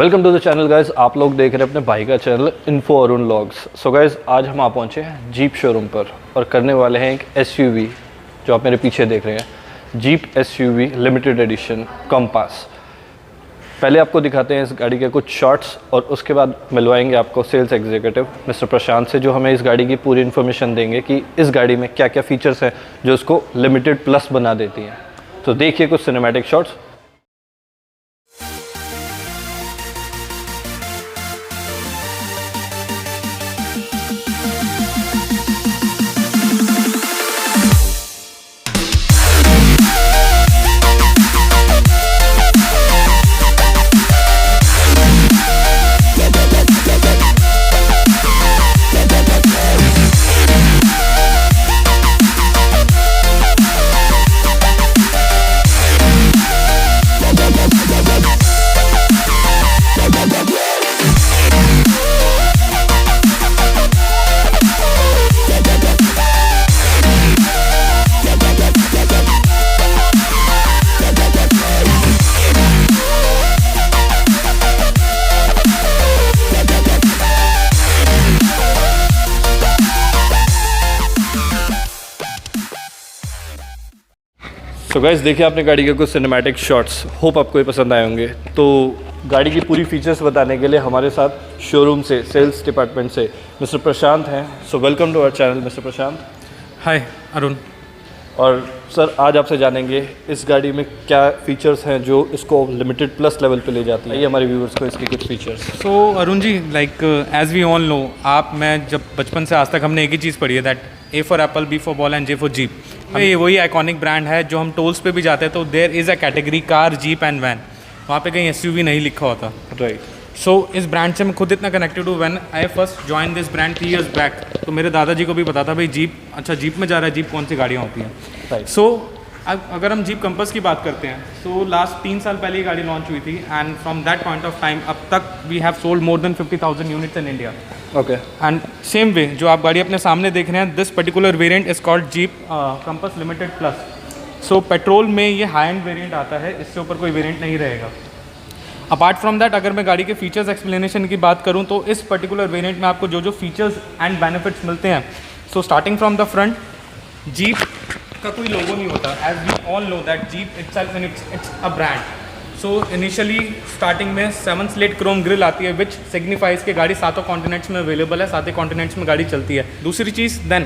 Welcome to the channel guys. आप लोग देख रहे हैं अपने भाई का channel info Arun vlogs. So guys आज हम आ पहुँचे हैं जीप शोरूम पर और करने वाले हैं एक एसयूवी जो आप मेरे पीछे देख रहे हैं, jeep SUV limited edition compass. पहले आपको दिखाते हैं इस गाड़ी के कुछ शॉट्स और उसके बाद मिलवाएंगे आपको सेल्स एग्जीक्यूटिव मिस्टर प्रशांत से, जो हमें इस गाड़ी की पूरी इन्फॉर्मेशन देंगे कि इस गाड़ी में क्या क्या फीचर्स हैं जो इसको लिमिटेड प्लस बना देती हैं। तो देखिए कुछ सिनेमैटिक शॉट्स। सो गाइस देखिए आपने गाड़ी के कुछ सिनेमैटिक शॉट्स, होप आपको ये पसंद आए होंगे। तो गाड़ी की पूरी फीचर्स बताने के लिए हमारे साथ शोरूम से सेल्स डिपार्टमेंट से मिस्टर प्रशांत हैं। So welcome to our channel Mister Prashant. Hi Arun. और सर आज आपसे जानेंगे इस गाड़ी में क्या फीचर्स हैं जो इसको लिमिटेड प्लस लेवल पे ले जाती है। ये हमारे व्यूअर्स को इसके कुछ features. So Arun ji, like as we all know, मैं जब बचपन से आज तक हमने एक ही चीज़ पढ़ी है, that A for apple, B for ball and J for jeep. ये वही आइकॉनिक ब्रांड है जो हम टोल्स पे भी जाते हैं तो there is a category car, jeep and van, वहाँ पे कहीं एसयूवी नहीं लिखा होता। राइट। सो इस ब्रांड से मैं खुद इतना कनेक्टेड हूँ। When I first join this brand 3 years back, तो मेरे दादाजी को भी पता था भाई जीप, अच्छा जीप में जा रहा है, जीप कौन सी गाड़ियाँ होती हैं। राइट। सो अगर हम जीप कंपास की बात करते हैं, सो लास्ट 3 साल पहले ये गाड़ी लॉन्च हुई थी and from that point of time अब तक we have sold more than 50,000 units in India. Okay. And same way जो आप गाड़ी अपने सामने देख रहे हैं, this particular variant is called Jeep Compass Limited Plus. So petrol में ये हाई एंड वेरिएंट आता है, इससे ऊपर कोई वेरिएंट नहीं रहेगा। अपार्ट फ्रॉम दैट अगर मैं गाड़ी के फीचर्स एक्सप्लेनेशन की बात करूँ तो इस पर्टिकुलर वेरिएंट में आपको जो जो फीचर्स एंड बेनिफिट्स मिलते हैं, so starting from the front, Jeep का कोई लोगो नहीं होता। As we all know that Jeep itself and it's a brand. So initially starting में 7 स्लेट क्रोम ग्रिल आती है विच सिग्निफाइज कि गाड़ी सातों कॉन्टिनेंट्स में अवेलेबल है, सातों कॉन्टिनेंट्स में गाड़ी चलती है। दूसरी चीज़ देन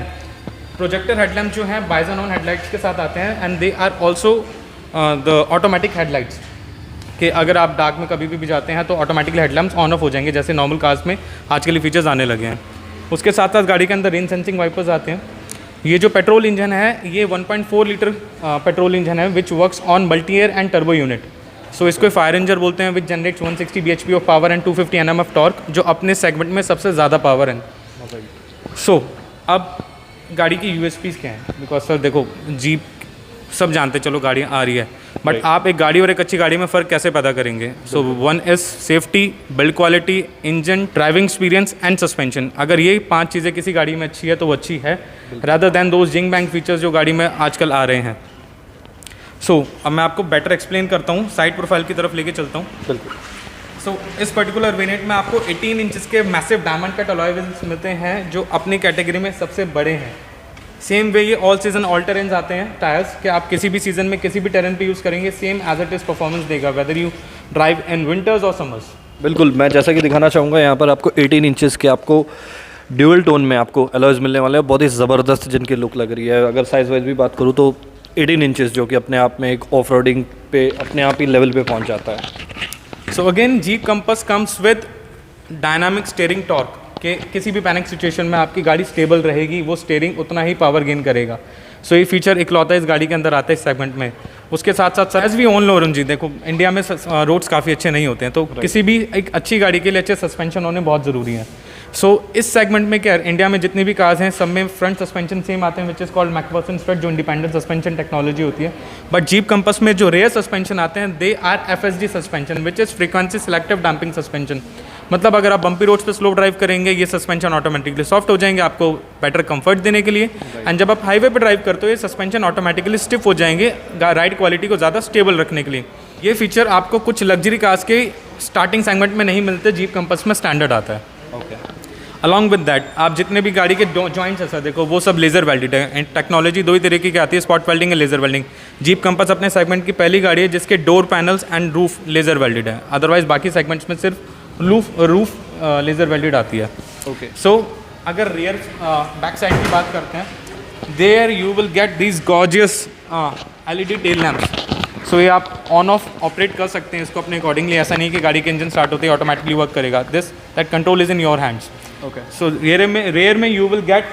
प्रोजेक्टर हेडलैम्प जो हैं बाइजन हेडलाइट्स के साथ आते हैं and they are also the automatic headlights, कि अगर आप डार्क में कभी भी जाते हैं तो ऑटोमेटिकली हेडलैम्प्स ऑन ऑफ हो जाएंगे, जैसे नॉर्मल कार्स में आजकल फीचर्स आने लगे हैं। उसके साथ साथ गाड़ी के अंदर रेन सेंसिंग वाइपर्स आते हैं। ये जो पेट्रोल इंजन है ये 1.4 लीटर पेट्रोल इंजन है which works on multi air and turbo unit. So इसको फायर इंजन बोलते हैं, which generates 160 bhp of power and 250 Nm of torque, जो अपने सेगमेंट में सबसे ज़्यादा पावर है। सो अब गाड़ी की यूएसपीज़ क्या हैं, बिकॉज सर देखो जीप सब जानते चलो गाड़ियाँ आ रही है, बट आप एक गाड़ी और एक अच्छी गाड़ी में फ़र्क कैसे पैदा करेंगे। सो 1 is safety, build quality, engine, driving experience and suspension. अगर ये 5 चीज़ें किसी गाड़ी में अच्छी है तो वो अच्छी है, rather than those zing bang features जो गाड़ी में आजकल आ रहे हैं। सो अब मैं आपको बेटर एक्सप्लेन करता हूँ, साइड प्रोफाइल की तरफ लेके चलता हूँ। बिल्कुल। सो इस पर्टिकुलर वेरिएंट में आपको 18 इंचज़ के massive diamond cut alloy wheels मिलते हैं जो अपनी कैटेगरी में सबसे बड़े हैं। सेम वे ये ऑल सीजन ऑल टेरेन्स आते हैं टायर्स, कि आप किसी भी सीजन में किसी भी टेरेन पे यूज़ करेंगे same as it is performance देगा, whether you drive in winters और समर्स। बिल्कुल, मैं जैसा कि दिखाना चाहूँगा यहाँ पर आपको 18 इंचेस के आपको ड्यूअल टोन में आपको अलॉयज़ मिलने वाले हैं, बहुत ही ज़बरदस्त जिनकी लुक लग रही है। अगर साइज़ वाइज भी बात करूँ तो 18 इंचेस जो कि अपने आप में एक ऑफ रोडिंग पे अपने आप ही लेवल पे पहुँच जाता है। So again jeep compass comes with dynamic steering torque, कि किसी भी पैनिक सिचुएशन में आपकी गाड़ी स्टेबल रहेगी, वो स्टीयरिंग उतना ही पावर गेन करेगा। सो ये फीचर इकलौता इस गाड़ी के अंदर आता है इस सेगमेंट में। उसके साथ साथ as we all know Arun ji, देखो इंडिया में रोड्स काफ़ी अच्छे नहीं होते हैं, तो किसी भी एक अच्छी गाड़ी के लिए अच्छे सस्पेंशन होने बहुत ज़रूरी है। सो इस सेगमेंट में क्या, इंडिया में जितनी भी कार्स हैं सब में फ्रंट सस्पेंशन सेम आते हैं, which is called Macpherson straight, जो इंडिपेंडेंट सस्पेंशन टेक्नोलॉजी होती है। बट जीप कंपास में जो रेयर सस्पेंशन आते हैं they are FSD suspension, which is frequency selective damping suspension. मतलब अगर आप बम्पी रोड्स पे स्लो ड्राइव करेंगे ये सस्पेंशन ऑटोमेटिकली सॉफ्ट हो जाएंगे आपको बेटर कंफर्ट देने के लिए, एंड जब आप हाईवे पे ड्राइव करते हो ये सस्पेंशन ऑटोमेटिकली स्टिफ हो जाएंगे राइड क्वालिटी को ज़्यादा स्टेबल रखने के लिए। ये फीचर आपको कुछ लग्जरी कार्स के स्टार्टिंग सेगमेंट में नहीं मिलते, जीप कंपास में स्टैंडर्ड आता है। ओके। अलॉन्ग विद दैट आप जितने भी गाड़ी के जॉइंट्स है सर देखो वो सब लेज़र वेल्डेड है। एंड टेक्नोलॉजी दो ही तरीके की आती है, स्पॉट वेल्डिंग और लेज़र वेल्डिंग। जीप कंपास अपने सेगमेंट की पहली गाड़ी है जिसके door panels and roof laser welded है, अदरवाइज बाकी सेगमेंट्स में सिर्फ रूफ लेज़र वेल्डेड आती है। ओके। सो अगर रियर बैक साइड की बात करते हैं, there you will get this gorgeous LED tail lamps. So ये आप ऑन ऑफ ऑपरेट कर सकते हैं इसको अपने अकॉर्डिंगली। ऐसा नहीं कि गाड़ी के इंजन स्टार्ट होते ही ऑटोमेटिकली वर्क करेगा। That control is in your hands. Okay. So rear में you will get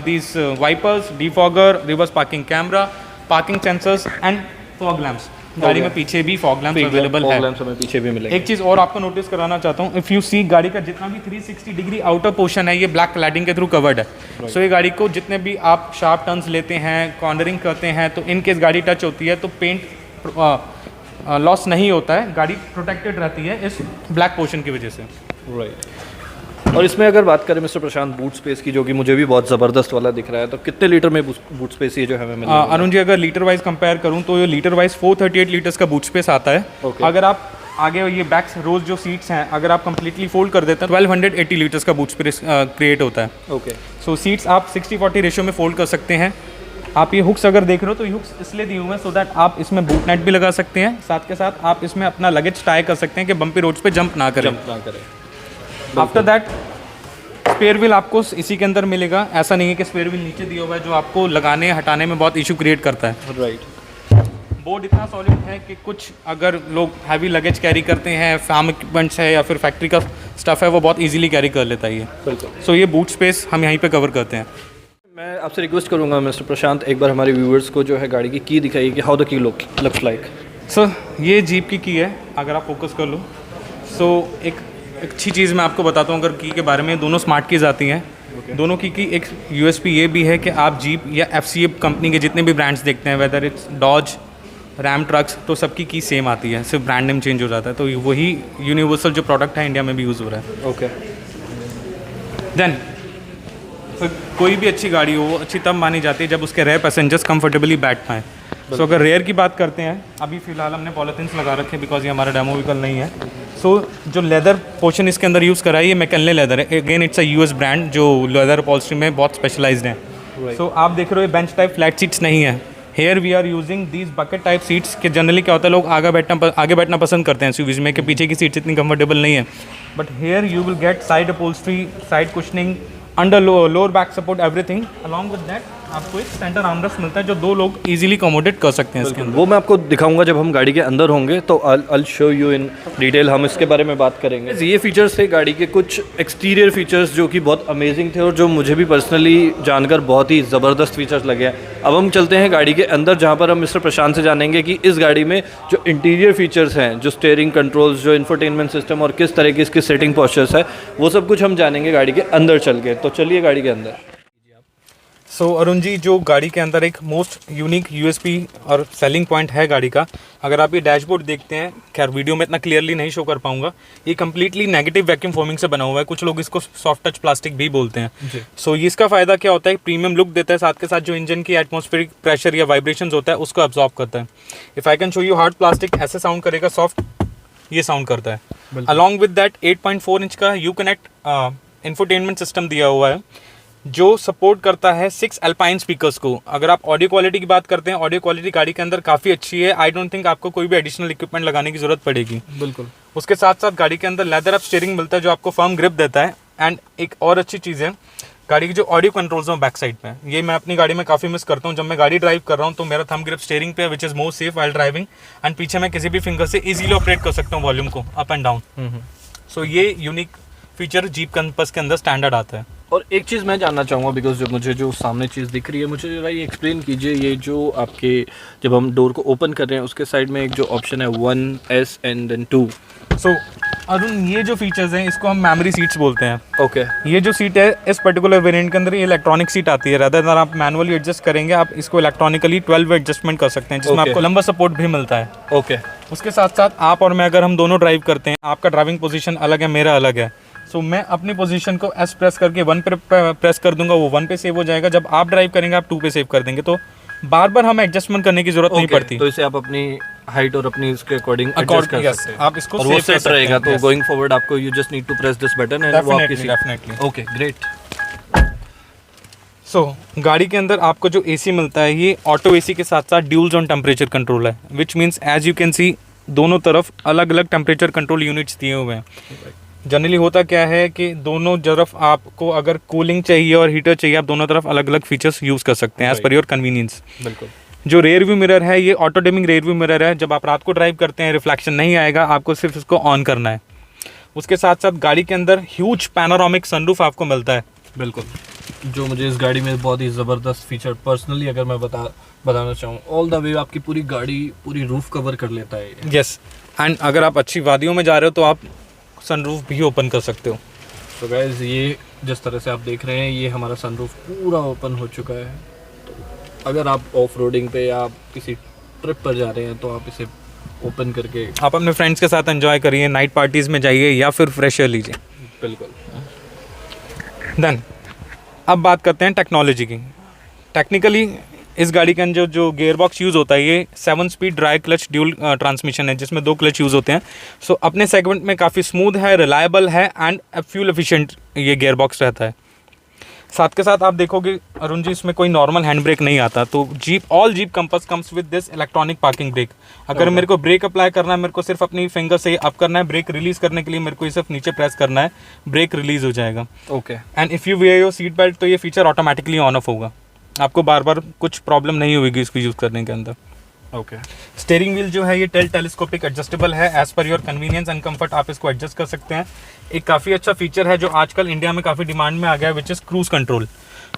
these wipers, defogger, reverse parking camera, parking sensors and fog lamps. गाड़ी में पीछे भी फॉग लैम्प्स अवेलेबल है। लैम्प्स हमें पीछे भी मिलेंगे। एक चीज़ और आपको नोटिस कराना चाहता हूँ, इफ़ यू सी गाड़ी का जितना भी 360 डिग्री आउटर पोर्शन है ये ब्लैक क्लैडिंग के थ्रू कवर्ड है। सो ये गाड़ी को जितने भी आप शार्प टर्न्स लेते हैं, कॉर्नरिंग करते हैं, तो इन केस गाड़ी टच होती है तो पेंट लॉस नहीं होता है, गाड़ी प्रोटेक्टेड रहती है इस ब्लैक पोर्शन की वजह से। राइट। और इसमें अगर बात करें मिस्टर प्रशांत बूट स्पेस की, जो कि मुझे भी बहुत ज़बरदस्त वाला दिख रहा है, तो कितने लीटर में बूट स्पेस ये जो हमें मिल रहा है? अरुण जी अगर लीटर वाइज कंपेयर करूं तो ये लीटर वाइज 438 लीटर्स का बूट स्पेस आता है। Okay. अगर आप आगे ये बैक रोज जो सीट्स हैं अगर आप कंप्लीटली फोल्ड कर देते हैं 1280 लीटर्स का बूट स्पेस क्रिएट होता है। ओके। सो सीट्स आप 60-40 रेशियो में फोल्ड कर सकते हैं। आप ये हुक्स अगर देख रहे हो तो ये हुक्स इसलिए दिए हुए हैं सो दैट आप इसमें बूट नेट भी लगा सकते हैं, साथ के साथ आप इसमें अपना लगेज टाई कर सकते हैं कि बम्पी रोड्स पे जंप ना करें। आफ्टर दैट स्पेयर व्हील आपको इसी के अंदर मिलेगा। ऐसा नहीं है कि स्पेयर व्हील नीचे दिया हुआ है जो आपको लगाने हटाने में बहुत इशू क्रिएट करता है। राइट। बोर्ड इतना सॉलिड है कि कुछ अगर लोग हैवी लगेज कैरी करते हैं, फार्म इक्विपमेंट्स है या फिर फैक्ट्री का स्टफ़ है, वो बहुत इजीली कैरी कर लेता है ये। बिल्कुल। सो ये बूट स्पेस हम यहीं पे कवर करते हैं। मैं आपसे रिक्वेस्ट करूंगा मिस्टर प्रशांत, एक बार हमारे व्यूअर्स को जो है गाड़ी की की दिखाइए कि how the key looks like. Sir ये जीप की है, अगर आप फोकस कर लो। सो एक अच्छी चीज़ मैं आपको बताता हूँ अगर की के बारे में, दोनों स्मार्ट कीज़ आती हैं। दोनों की एक USP ये भी है कि आप जीप या FCA कंपनी के जितने भी ब्रांड्स देखते हैं, whether it's Dodge, Ram trucks, तो सबकी की सेम आती है, सिर्फ ब्रांड नेम चेंज हो जाता है। तो वही यूनिवर्सल जो प्रोडक्ट है इंडिया में भी यूज़ हो रहा है। ओके। देन कोई भी अच्छी गाड़ी हो वो अच्छी तब मानी जाती है जब उसके रेयर पैसेंजर्स कंफर्टेबली बैठ पाएँ। सो अगर रेयर की बात करते हैं, अभी फ़िलहाल हमने पॉलिथीन्स लगा रखे हैं बिकॉज ये हमारा डेमो व्हीकल नहीं है। सो जो लेदर पोर्शन इसके अंदर यूज़ करा है ये मैकेनले लेदर है। Again it's a US brand जो लेदर अपॉल्स्ट्री में बहुत स्पेशलाइज्ड है। सो आप देख रहे हो बेंच टाइप फ्लैट सीट्स नहीं है। Here we are using these bucket type seats के जनरली क्या होता है लोग आगे बैठना पसंद करते हैं SUVs में कि पीछे की सीट्स इतनी कंफर्टेबल नहीं है, but here you will gate side upholstery, side cushioning, under lower back support, everything. Along with that आपको एक सेंटर आर्मरेस्ट मिलता है जो दो लोग इजीली अकोमोडेट कर सकते हैं इसके अंदर। वो मैं आपको दिखाऊंगा जब हम गाड़ी के अंदर होंगे, तो I'll show you in detail, हम इसके बारे में बात करेंगे। ये फीचर्स थे गाड़ी के, कुछ एक्सटीरियर फीचर्स जो कि बहुत अमेजिंग थे और जो मुझे भी पर्सनली जानकर बहुत ही ज़बरदस्त फीचर्स लगे हैं। अब हम चलते हैं गाड़ी के अंदर, जहाँ पर हम मिस्टर प्रशांत से जानेंगे कि इस गाड़ी में जो इंटीरियर फीचर्स हैं, जो स्टीयरिंग कंट्रोल्स, जो इंफोटेनमेंट सिस्टम और किस तरह की इसकी सेटिंग पोस्चर्स है, वो सब कुछ हम जानेंगे गाड़ी के अंदर चल के। तो चलिए गाड़ी के अंदर। सो अरुण जी जो गाड़ी के अंदर एक मोस्ट यूनिक USP और सेलिंग पॉइंट है गाड़ी का, अगर आप ये डैशबोर्ड देखते हैं, खैर वीडियो में इतना क्लियरली नहीं शो कर पाऊंगा, ये कम्प्लीटली नेगेटिव वैक्यूम फोमिंग से बना हुआ है। कुछ लोग इसको सॉफ्ट टच प्लास्टिक भी बोलते हैं। सो ये इसका फ़ायदा क्या होता है, प्रीमियम लुक देता है, साथ के साथ जो इंजन की एटमॉस्फेरिक प्रेशर या वाइब्रेशन होता है उसको अब्जॉर्ब करता है। If I can show you, hard plastic ऐसे साउंड करेगा, सॉफ्ट ये साउंड करता है। अलॉन्ग विद दैट 8.4 इंच का U-Connect इंफोटेनमेंट सिस्टम दिया हुआ है जो सपोर्ट करता है 6 अल्पाइन स्पीकर्स को। अगर आप ऑडियो क्वालिटी की बात करते हैं, ऑडियो क्वालिटी गाड़ी के अंदर काफ़ी अच्छी है। आई डोंट थिंक आपको कोई भी एडिशनल इक्विपमेंट लगाने की ज़रूरत पड़ेगी। बिल्कुल। उसके साथ साथ गाड़ी के अंदर लेदर अप स्टीयरिंग मिलता है जो आपको फर्म ग्रिप देता है। एंड एक और अच्छी चीज़ है गाड़ी की जो ऑडियो कंट्रोल्स हैं बैक साइड पे, ये मैं अपनी गाड़ी में काफ़ी मिस करता हूँ। जब मैं गाड़ी ड्राइव कर रहा हूँ तो मेरा थंब ग्रिप स्टीयरिंग पे, which is more safe while driving, and पीछे मैं किसी भी फिंगर से इजीली ऑपरेट कर सकता हूँ वॉल्यूम को अप एंड डाउन। सो ये यूनिक फीचर जीप कंपास के अंदर स्टैंडर्ड आता है। और एक चीज़ मैं जानना चाहूँगा, बिकॉज मुझे जो सामने चीज़ दिख रही है, मुझे जरा ये एक्सप्लेन कीजिए, ये जो आपके जब हम डोर को ओपन कर रहे हैं उसके साइड में एक जो ऑप्शन है 1S एंड देन 2। सो अरुण ये जो फीचर्स हैं इसको हम मेमोरी सीट्स बोलते हैं। ओके। ये जो सीट है इस पर्टिकुलर वेरिएंट के अंदर ये इलेक्ट्रॉनिक सीट आती है। रादर देन आप मैनुअली एडजस्ट करेंगे, आप इसको इलेक्ट्रॉनिकली 12 एडजस्टमेंट कर सकते हैं, जिसमें आपको लंबा सपोर्ट भी मिलता है। ओके। उसके साथ साथ आप और मैं अगर हम दोनों ड्राइव करते हैं, आपका ड्राइविंग पोजीशन अलग है, मेरा अलग है। सो मैं अपनी पोजीशन को S प्रेस करके 1 पे प्रेस कर दूंगा, वो 1 पे सेव हो जाएगा। जब आप ड्राइव करेंगे आप 2 पे सेव कर देंगे। तो बार बार हमें एडजस्टमेंट करने की जरूरत नहीं पड़ती। तो इसे आप अपनी हाइट और अपनी इसके अकॉर्डिंग एडजस्ट कर सकते हैं। आप इसको और वो सेट रहेगा, तो गोइंग फॉरवर्ड आपको you just need to press this button and वो आपकी डेफिनेटली। Okay great. सो गाड़ी के अंदर आपको जो एसी मिलता है ये ऑटो एसी के साथ साथ ड्यूल जोन टेम्परेचर कंट्रोल है, which means as you can see दोनों तरफ अलग अलग टेम्परेचर कंट्रोल यूनिट्स दिए हुए हैं। जनरली होता क्या है कि दोनों तरफ आपको अगर कूलिंग चाहिए और हीटर चाहिए, आप दोनों तरफ अलग अलग फीचर्स यूज़ कर सकते हैं एज पर योर कन्वीनियंस। बिल्कुल। जो रेयर व्यू मिरर है ये auto dimming rear view mirror है, जब आप रात को ड्राइव करते हैं रिफ्लेक्शन नहीं आएगा, आपको सिर्फ इसको ऑन करना है। उसके साथ साथ गाड़ी के अंदर ह्यूज पैनोरामिक सनरूफ आपको मिलता है। बिल्कुल, जो मुझे इस गाड़ी में बहुत ही ज़बरदस्त फीचर पर्सनली अगर मैं बताना चाहूँ, ऑल द वे आपकी पूरी गाड़ी पूरी रूफ कवर कर लेता है। यस, एंड अगर आप अच्छी वादियों में जा रहे हो तो आप सनरूफ भी ओपन कर सकते हो। तो गाइस ये जिस तरह से आप देख रहे हैं ये हमारा सनरूफ पूरा ओपन हो चुका है। तो अगर आप ऑफ रोडिंग पे या आप किसी ट्रिप पर जा रहे हैं तो आप इसे ओपन करके आप अपने फ्रेंड्स के साथ एंजॉय करिए, नाइट पार्टीज़ में जाइए या फिर फ्रेश एयर लीजिए। बिल्कुल। देन अब बात करते हैं टेक्नोलॉजी की। टेक्निकली इस गाड़ी के अंदर जो गियर बॉक्स यूज़ होता है ये 7 speed dry clutch dual transmission है, जिसमें 2 क्लच यूज़ होते हैं। सो अपने सेगमेंट में काफ़ी स्मूथ है, रिलायबल है एंड फ्यूल एफिशिएंट ये गियर बॉक्स रहता है। साथ के साथ आप देखोगे अरुण जी इसमें कोई नॉर्मल हैंड ब्रेक नहीं आता, तो all jeep compass comes with this electronic parking brake. अगर मेरे को ब्रेक अप्लाई करना है, मेरे को सिर्फ अपनी फिंगर से अप करना है, ब्रेक रिलीज करने के लिए मेरे को सिर्फ नीचे प्रेस करना है, ब्रेक रिलीज हो जाएगा। Okay. And if you wear your seat belt तो ये फीचर ऑटोमेटिकली ऑन ऑफ होगा, आपको बार बार कुछ प्रॉब्लम नहीं होगी इसको यूज़ करने के अंदर। ओके। स्टीयरिंग व्हील जो है ये टेलीस्कोपिक एडजस्टेबल है, as per your convenience and comfort आप इसको एडजस्ट कर सकते हैं। एक काफ़ी अच्छा फीचर है जो आजकल इंडिया में काफ़ी डिमांड में आ गया है, विच इज़ क्रूज कंट्रोल।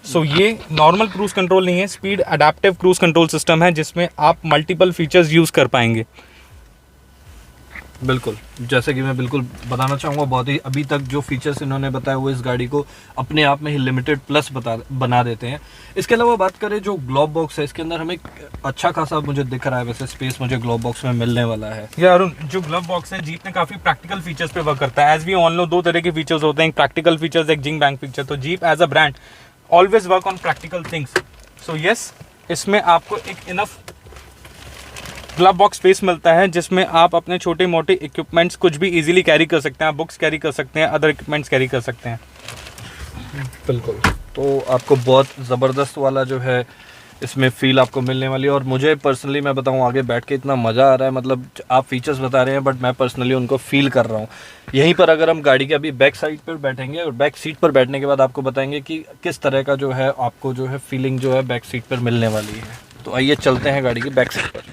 सो ये नॉर्मल क्रूज कंट्रोल नहीं है, speed adaptive cruise control system है जिसमें आप मल्टीपल फीचर्स यूज़ कर पाएंगे। बिल्कुल, जैसे कि मैं बिल्कुल बताना चाहूँगा, बहुत ही अभी तक जो फीचर्स इन्होंने बताया वो इस गाड़ी को अपने आप में ही लिमिटेड प्लस बना देते हैं। इसके अलावा बात करें जो ग्लोब बॉक्स है, इसके अंदर हमें अच्छा खासा मुझे दिख रहा है वैसे स्पेस मुझे ग्लोब बॉक्स में मिलने वाला है। या अरुण, जो ग्लोब बॉक्स है जीप में काफ़ी प्रैक्टिकल फीचर्स पे वर्क करता है। एज वी ऑन नो 2 तरह के फीचर्स होते हैं, एक प्रैक्टिकल फीचर्स, एक जिंग बैंग फीचर। तो Jeep as a brand always work on practical things. So yes, इसमें आपको एक इनफ ग्लव बॉक्स स्पेस मिलता है जिसमें आप अपने छोटे मोटे इक्विपमेंट्स कुछ भी इजीली कैरी कर सकते हैं, आप बुक्स कैरी कर सकते हैं, अदर इक्विपमेंट्स कैरी कर सकते हैं। बिल्कुल, तो आपको बहुत ज़बरदस्त वाला जो है इसमें फील आपको मिलने वाली है। और मुझे पर्सनली मैं बताऊं आगे बैठ के इतना मज़ा आ रहा है, मतलब आप फीचर्स बता रहे हैं बट मैं पर्सनली उनको फील कर रहा हूं। यहीं पर अगर हम गाड़ी के अभी बैक साइड पर बैठेंगे और बैक सीट पर बैठने के बाद आपको बताएंगे कि किस तरह का जो है आपको जो है फीलिंग जो है बैक सीट पर मिलने वाली है। तो आइए चलते हैं गाड़ी की बैक सीट पर।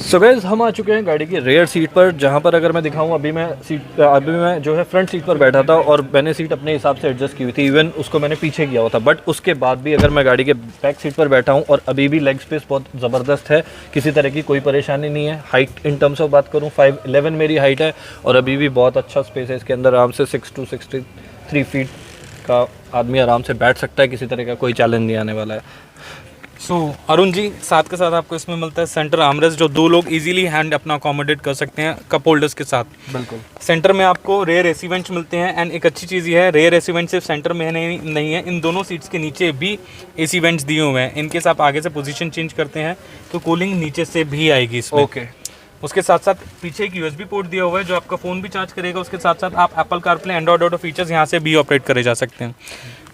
सो गाइस हम आ चुके हैं गाड़ी की रेयर सीट पर, जहां पर अगर मैं दिखाऊं अभी मैं जो है फ्रंट सीट पर बैठा था और मैंने सीट अपने हिसाब से एडजस्ट की हुई थी, इवन उसको मैंने पीछे किया हुआ था। बट उसके बाद भी अगर मैं गाड़ी के बैक सीट पर बैठा हूं और अभी भी लेग स्पेस बहुत ज़बरदस्त है, किसी तरह की कोई परेशानी नहीं है। हाइट इन टर्म्स ऑफ बात करूँ 5'11" मेरी हाइट है और अभी भी बहुत अच्छा स्पेस है इसके अंदर। आराम से 6 to 63 फीट का आदमी आराम से बैठ सकता है, किसी तरह का कोई चैलेंज नहीं आने वाला है। सो अरुण जी, साथ के साथ आपको इसमें मिलता है सेंटर आर्मरेस्ट, जो 2 लोग इजीली हैंड अपना अकोमोडेट कर सकते हैं कप होल्डर्स के साथ। बिल्कुल। सेंटर में आपको रेयर एसी वेंट्स मिलते हैं एंड एक अच्छी चीज़ ये है, रेयर एसी वेंट सिर्फ सेंटर में नहीं है, इन दोनों सीट्स के नीचे भी एसी वेंट्स दिए हुए हैं। इनकेस आप आगे से पोजीशन चेंज करते हैं तो कूलिंग नीचे से भी आएगी इसमें। ओके। उसके साथ साथ पीछे एक USB पोर्ट दिया हुआ है जो आपका फ़ोन भी चार्ज करेगा। उसके साथ साथ आप Apple CarPlay, Android auto features यहाँ से भी ऑपरेट करे जा सकते हैं।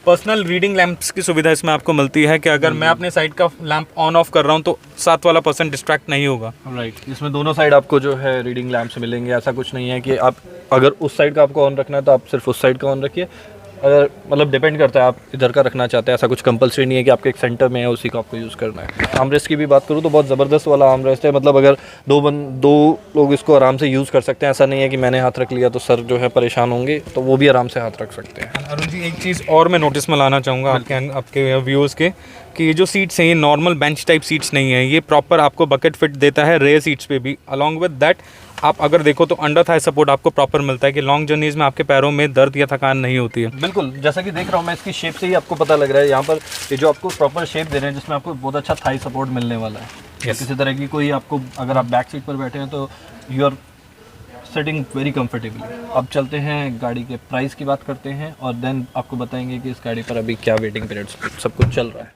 पर्सनल रीडिंग लैंप्स की सुविधा इसमें आपको मिलती है कि अगर मैं अपने साइड का लैंप ऑन ऑफ कर रहा हूँ तो साथ वाला पर्सन डिस्ट्रैक्ट नहीं होगा। राइट, इसमें दोनों साइड आपको जो है रीडिंग लैंप्स मिलेंगे। ऐसा कुछ नहीं है कि आप अगर उस साइड का आपको ऑन रखना है तो आप सिर्फ उस साइड का ऑन रखिए, अगर मतलब डिपेंड करता है आप इधर का रखना चाहते हैं। ऐसा कुछ कंपलसरी नहीं है कि आपके एक सेंटर में है उसी को आपको यूज़ करना है। आर्मरेस्ट की भी बात करूँ तो बहुत ज़बरदस्त वाला आर्मरेस्ट है, मतलब अगर दो लोग इसको आराम से यूज़ कर सकते हैं। ऐसा नहीं है कि मैंने हाथ रख लिया तो सर जो है परेशान होंगे, तो वो भी आराम से हाथ रख सकते हैं। अरुण जी, एक चीज़ और मैं नोटिस में लाना चाहूँगा आपके व्यूअर्स के, कि ये जो सीट्स हैं ये नॉर्मल बेंच टाइप सीट्स नहीं है, ये प्रॉपर आपको बकेट फिट देता है रेयर सीट्स पे भी। अलॉन्ग विद दैट आप अगर देखो तो अंडर थाई सपोर्ट आपको प्रॉपर मिलता है कि लॉन्ग जर्नीज में आपके पैरों में दर्द या थकान नहीं होती है। बिल्कुल, जैसा कि देख रहा हूँ मैं इसकी शेप से ही आपको पता लग रहा है, यहाँ पर ये जो आपको प्रॉपर शेप दे रहे हैं जिसमें आपको बहुत अच्छा थाई सपोर्ट मिलने वाला है। Yes. किसी तरह की कोई आपको, अगर आप बैक सीट पर बैठे हैं तो you are sitting very comfortably. अब चलते हैं गाड़ी के प्राइस की बात करते हैं और देन आपको बताएंगे कि इस गाड़ी पर अभी क्या वेटिंग पीरियड सब कुछ चल रहा है।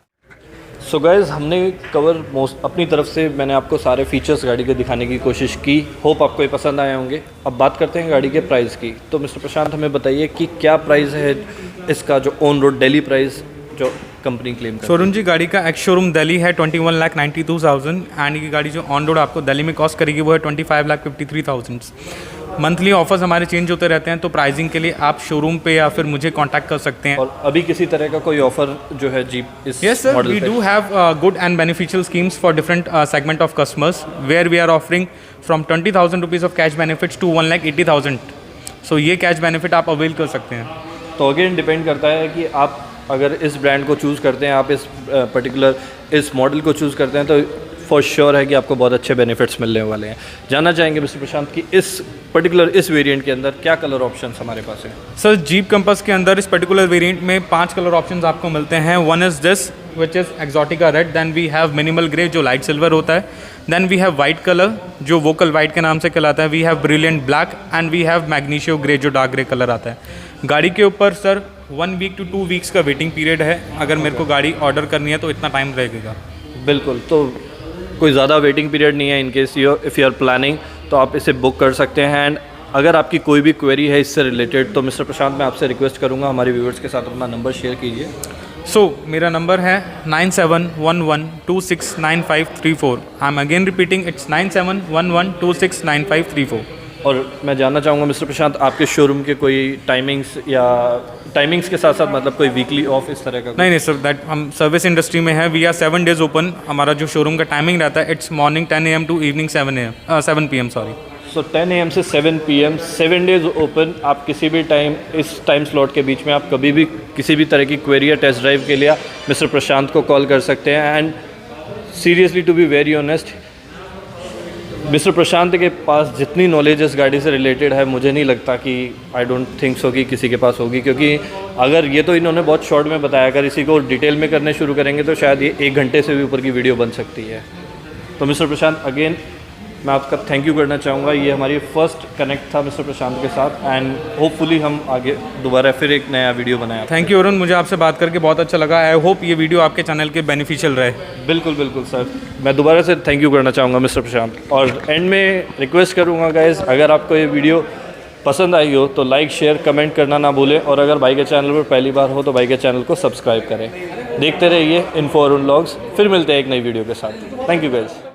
सो गाइज़ हमने कवर मोस्ट अपनी तरफ से मैंने आपको सारे फीचर्स गाड़ी के दिखाने की कोशिश की। होप आपको ये पसंद आए होंगे। अब बात करते हैं गाड़ी के प्राइस की। तो मिस्टर प्रशांत हमें बताइए कि क्या प्राइस है इसका, जो ऑन रोड दिल्ली प्राइस जो कंपनी क्लेम करती है। सोरुन जी, गाड़ी का एक्स शोरूम दिल्ली है 21,92,000 एंड ये गाड़ी जो ऑन रोड आपको दिल्ली में कॉस्ट करेगी वो है 25,53,000। मंथली ऑफर्स हमारे चेंज होते रहते हैं, तो प्राइसिंग के लिए आप शोरूम पे या फिर मुझे कांटेक्ट कर सकते हैं। और अभी किसी तरह का कोई ऑफर जो है जीप इस Yes sir, मॉडल we पे? do have good and beneficial schemes for different segment of customers where we are offering from 20,000 rupees of cash benefits to 1,80,000. So ये कैश बेनिफिट आप अवेल कर सकते हैं। तो अगेन डिपेंड करता है कि आप अगर इस ब्रांड को चूज़ करते हैं, आप इस पर्टिकुलर इस मॉडल को चूज़ करते हैं, तो फॉर श्योर है कि आपको बहुत अच्छे बेनिफिट्स मिलने वाले हैं। जानना चाहेंगे मिस्टर प्रशांत कि इस पर्टिकुलर इस वेरिएंट के अंदर क्या कलर ऑप्शंस हमारे पास हैं। सर जीप कंपस के अंदर इस पर्टिकुलर वेरिएंट में 5 कलर ऑप्शंस आपको मिलते हैं। One is this which is exotica red, then we have minimal grey जो लाइट सिल्वर होता है, then we have white colour जो वोकल वाइट के नाम से कहलाता है, we have brilliant black and we have magnesio grey जो डार्क ग्रे कलर आता है। गाड़ी के ऊपर सर 1 वीक to 2 वीक्स का वेटिंग पीरियड है। अगर मेरे को गाड़ी ऑर्डर करनी है तो इतना टाइम लगेगा। बिल्कुल, तो कोई ज़्यादा वेटिंग पीरियड नहीं है। In case if you are planning तो आप इसे बुक कर सकते हैं। एंड अगर आपकी कोई भी क्वेरी है इससे रिलेटेड तो मिस्टर प्रशांत मैं आपसे रिक्वेस्ट करूंगा हमारे व्यूअर्स के साथ अपना नंबर शेयर कीजिए। मेरा नंबर है 9711269534। I am again repeating, it's 9711269534। और मैं जानना चाहूँगा मिस्टर प्रशांत आपके शोरूम के कोई टाइमिंग्स या टाइमिंग्स के साथ साथ मतलब कोई वीकली ऑफ इस तरह का? नहीं सर, दैट हम सर्विस इंडस्ट्री में है। We are 7 days open. हमारा जो शोरूम का टाइमिंग रहता है it's morning 10 AM to evening 7 PM sorry. So 10 AM से 7 PM 7 days ओपन। आप किसी भी टाइम इस टाइम स्लॉट के बीच में आप कभी भी किसी भी तरह की क्वेरी या टेस्ट ड्राइव के लिए मिस्टर प्रशांत को कॉल कर सकते हैं। And seriously to be very honest, mister Prashant के पास जितनी नॉलेज इस गाड़ी से रिलेटेड है मुझे नहीं लगता कि आई डोंट थिंक सो कि किसी के पास होगी, क्योंकि अगर ये तो इन्होंने बहुत शॉर्ट में बताया, अगर इसी को डिटेल में करने शुरू करेंगे तो शायद ये 1 घंटे से भी ऊपर की वीडियो बन सकती है। तो मिस्टर प्रशांत अगेन मैं आपका थैंक यू करना चाहूँगा। ये हमारी फर्स्ट कनेक्ट था मिस्टर प्रशांत के साथ एंड होपफुली हम आगे दोबारा फिर एक नया वीडियो बनाएं। थैंक यू अरुण, मुझे आपसे बात करके बहुत अच्छा लगा। आई होप ये वीडियो आपके चैनल के बेनिफिशियल रहे। बिल्कुल बिल्कुल सर, मैं दोबारा से थैंक यू करना चाहूँगा मिस्टर प्रशांत। और एंड में रिक्वेस्ट करूँगा गाइज़, अगर आपको ये वीडियो पसंद आई हो तो लाइक शेयर कमेंट करना ना भूलें, और अगर भाई के चैनल पर पहली बार हो तो भाई के चैनल को सब्सक्राइब करें। देखते रहिए इन्फो अरुण व्लॉग्स। फिर मिलते हैं एक नई वीडियो के साथ। Thank you guys.